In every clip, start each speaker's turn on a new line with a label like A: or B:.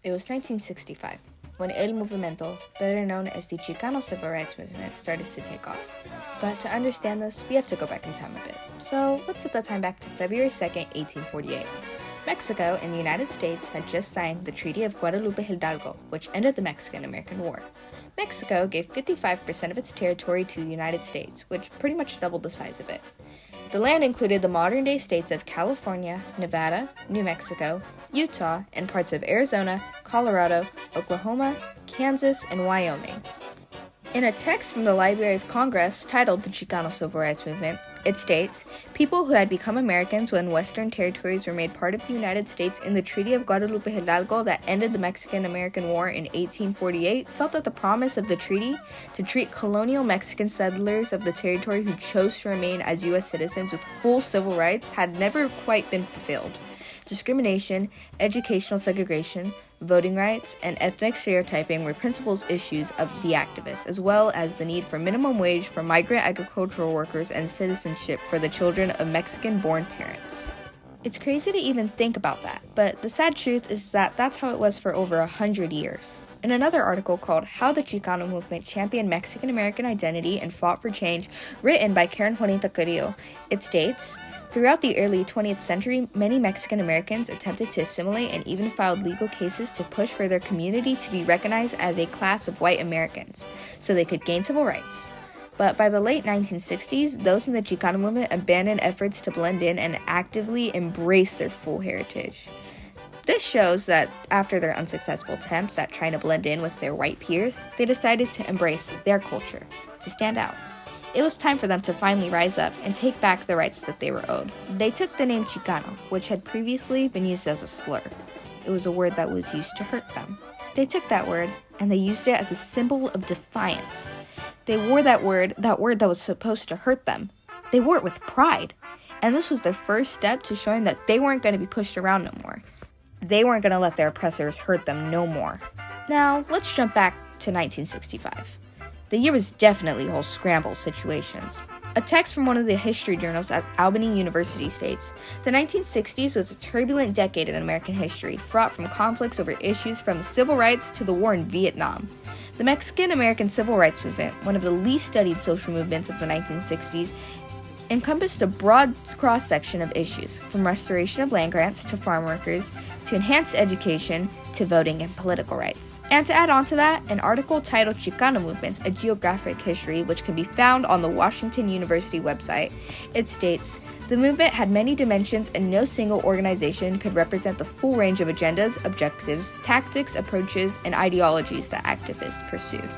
A: It was 1965 when El Movimiento, better known as the Chicano civil rights movement, started to take off. But to understand this, we have to go back in time a bit. So let's set the time back to February 2nd, 1848. Mexico and the United States had just signed the Treaty of Guadalupe Hidalgo, which ended the Mexican-American War. Mexico gave 55% of its territory to the United States, which pretty much doubled the size of it. The land included the modern-day states of California, Nevada, New Mexico, Utah, and parts of Arizona, Colorado, Oklahoma, Kansas, and Wyoming. In a text from the Library of Congress titled The Chicano Civil Rights Movement, it states, "People who had become Americans when Western territories were made part of the United States in the Treaty of Guadalupe Hidalgo that ended the Mexican-American War in 1848 felt that the promise of the treaty to treat colonial Mexican settlers of the territory who chose to remain as U.S. citizens with full civil rights had never quite been fulfilled. Discrimination, educational segregation, voting rights, and ethnic stereotyping were principal issues of the activists, as well as the need for minimum wage for migrant agricultural workers and citizenship for the children of Mexican-born parents." It's crazy to even think about that, but the sad truth is that that's how it was for over 100 years. In another article called How the Chicano Movement Championed Mexican-American Identity and Fought for Change, written by Karen Juanita Carrillo, it states, "Throughout the early 20th century, many Mexican Americans attempted to assimilate and even filed legal cases to push for their community to be recognized as a class of white Americans, so they could gain civil rights. But by the late 1960s, those in the Chicano movement abandoned efforts to blend in and actively embrace their full heritage. This shows that after their unsuccessful attempts at trying to blend in with their white peers, they decided to embrace their culture, to stand out. It was time for them to finally rise up and take back the rights that they were owed. They took the name Chicano, which had previously been used as a slur. It was a word that was used to hurt them. They took that word, and they used it as a symbol of defiance. They wore that word that was supposed to hurt them. They wore it with pride. And this was their first step to showing that they weren't going to be pushed around no more. They weren't going to let their oppressors hurt them no more. Now, let's jump back to 1965. The year was definitely a whole scramble of situations. A text from one of the history journals at Albany University states, "The 1960s was a turbulent decade in American history, fraught from conflicts over issues from civil rights to the war in Vietnam. The Mexican-American Civil Rights Movement, one of the least studied social movements of the 1960s, encompassed a broad cross-section of issues, from restoration of land grants to farm workers, to enhanced education, to voting and political rights." And to add on to that, an article titled Chicano Movements, A Geographic History, which can be found on the Washington University website, it states, "The movement had many dimensions and no single organization could represent the full range of agendas, objectives, tactics, approaches, and ideologies that activists pursued."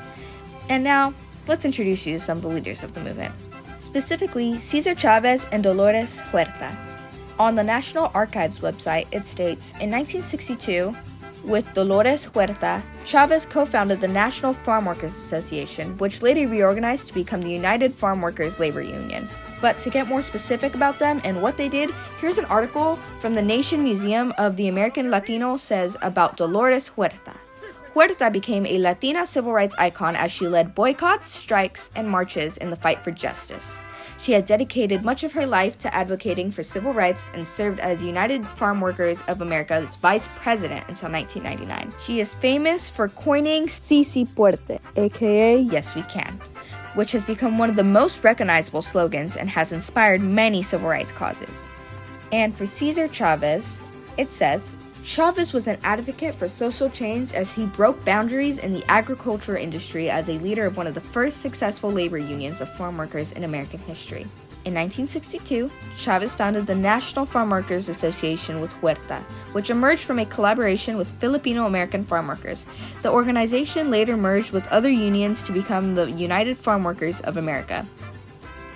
A: And now, let's introduce you to some of the leaders of the movement. Specifically, Cesar Chavez and Dolores Huerta. On the National Archives website, it states, "In 1962, with Dolores Huerta, Chavez co-founded the National Farm Workers Association, which later reorganized to become the United Farm Workers Labor Union." But to get more specific about them and what they did, here's an article from the Nation Museum of the American Latino says about Dolores Huerta. Huerta became a Latina civil rights icon as she led boycotts, strikes, and marches in the fight for justice. She had dedicated much of her life to advocating for civil rights and served as United Farm Workers of America's vice president until 1999. She is famous for coining "Sí sí puede," aka "Yes we can," which has become one of the most recognizable slogans and has inspired many civil rights causes. And for Cesar Chavez, it says, "Chavez was an advocate for social change as he broke boundaries in the agricultural industry as a leader of one of the first successful labor unions of farm workers in American history." In 1962, Chavez founded the National Farm Workers Association with Huerta, which emerged from a collaboration with Filipino-American farm workers. The organization later merged with other unions to become the United Farm Workers of America.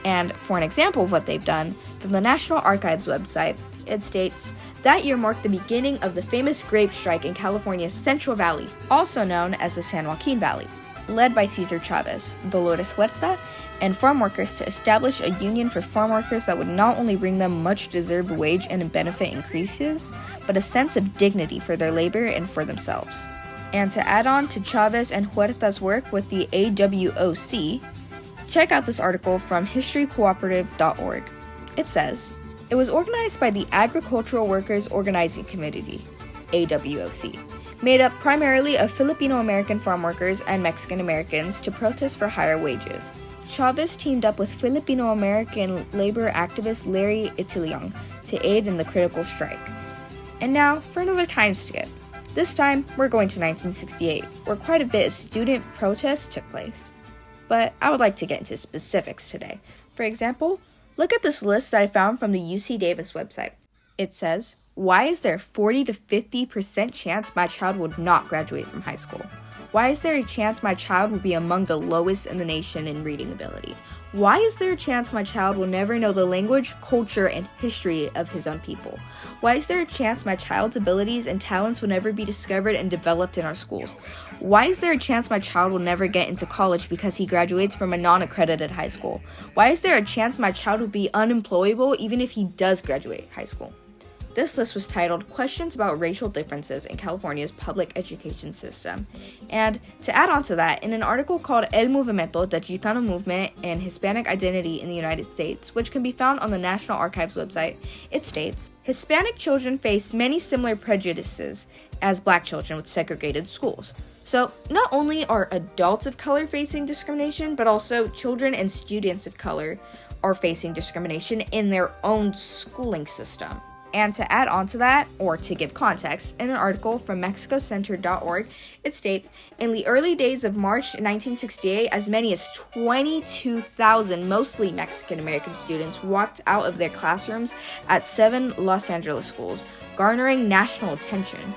A: And for an example of what they've done, from the National Archives website, it states, "That year marked the beginning of the famous grape strike in California's Central Valley, also known as the San Joaquin Valley, led by Cesar Chavez, Dolores Huerta, and farm workers to establish a union for farm workers that would not only bring them much-deserved wage and benefit increases, but a sense of dignity for their labor and for themselves." And to add on to Chavez and Huerta's work with the AWOC, check out this article from historycooperative.org. It says, "It was organized by the Agricultural Workers Organizing Committee, AWOC, made up primarily of Filipino-American farm workers and Mexican-Americans to protest for higher wages. Chavez teamed up with Filipino-American labor activist Larry Itiliong to aid in the critical strike. And now for another time skip. This time, we're going to 1968, where quite a bit of student protests took place. But I would like to get into specifics today. For example, look at this list that I found from the UC Davis website. It says, why is there a 40 to 50% chance my child would not graduate from high school? Why is there a chance my child will be among the lowest in the nation in reading ability? Why is there a chance my child will never know the language, culture, and history of his own people? Why is there a chance my child's abilities and talents will never be discovered and developed in our schools? Why is there a chance my child will never get into college because he graduates from a non-accredited high school? Why is there a chance my child will be unemployable even if he does graduate high school? This list was titled Questions About Racial Differences in California's Public Education System. And to add on to that, in an article called El Movimiento, the Chicano Movement and Hispanic Identity in the United States, which can be found on the National Archives website, it states, Hispanic children face many similar prejudices as Black children with segregated schools. So not only are adults of color facing discrimination, but also children and students of color are facing discrimination in their own schooling system. And to add on to that, or to give context, in an article from mexicocenter.org, it states, in the early days of March 1968, as many as 22,000 mostly Mexican-American students walked out of their classrooms at 7 Los Angeles schools, garnering national attention.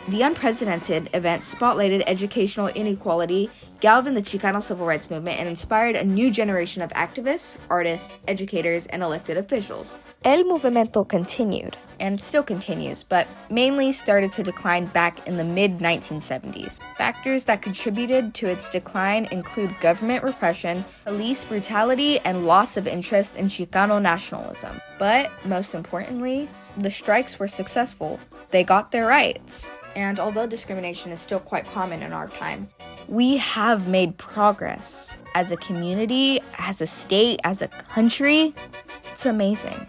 A: The unprecedented event spotlighted educational inequality, galvanized the Chicano civil rights movement, and inspired a new generation of activists, artists, educators, and elected officials. El Movimiento continued, and still continues, but mainly started to decline back in the mid-1970s. Factors that contributed to its decline include government repression, police brutality, and loss of interest in Chicano nationalism. But, most importantly, the strikes were successful. They got their rights. And although discrimination is still quite common in our time, we have made progress as a community, as a state, as a country. It's amazing.